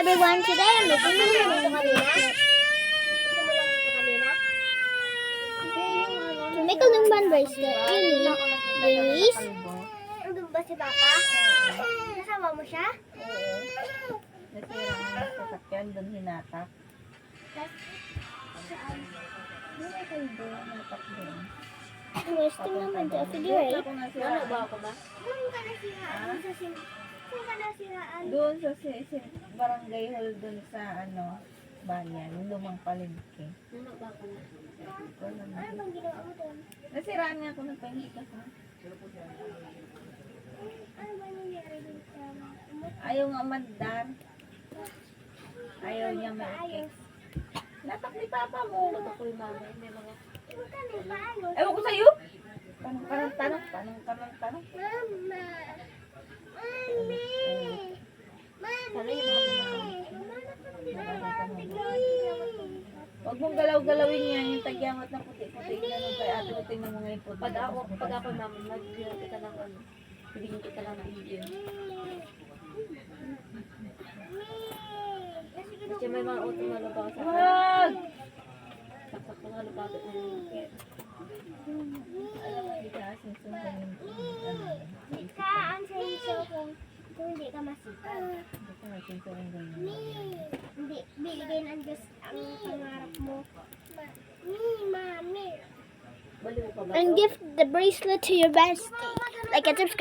everyone, today I'm making a To make a lumban bracelet, you need these. Nandun ba si Papa? Kasama mo siya? Oo. Nasira ang sasakyan, doon hinatak. Doon ay kayo doon, hinatak doon. Twisting naman to a figure eight. Ano ba ako ba? Doon ka nasiraan. Doon ka nasiraan. Doon sa barangay hall doon sa Banyan, yung lumang palengke. Ano ba ako na? Ikaw Ano naman. bang ginawa mo doon? Nasiraan nga ako ng pahingi ka sa. Ano ba nangyari doon sa Ayaw nga mandar. Ayaw niya may cake. Natak ni Papa mo. Ako yung mama. May mga... Huwag ka na paayos. Ewan ko sa'yo. Tanong. Mama. Mami. Mami. Huwag mong galaw-galawin yan. Yung tagyamat na puti-puti. Ganun kay ate ko tingnan mo ngayon puti. Pag ako mama, mag-gila kita ng ano. Bigyan kita lang ng Indian. Kasi may mga auto malubaw sa akin. Wag! Saksak ko nga lubaw ng Alam mo, hindi ka asin sundan yung Hindi ka ansayin kung hindi ka masipag. Hindi ka asin sundan ganyan. Hindi, bigay ng Diyos ang pangarap mo. Mami. Baliw ka ba? And give the bracelet to your bestie. Like and subscribe.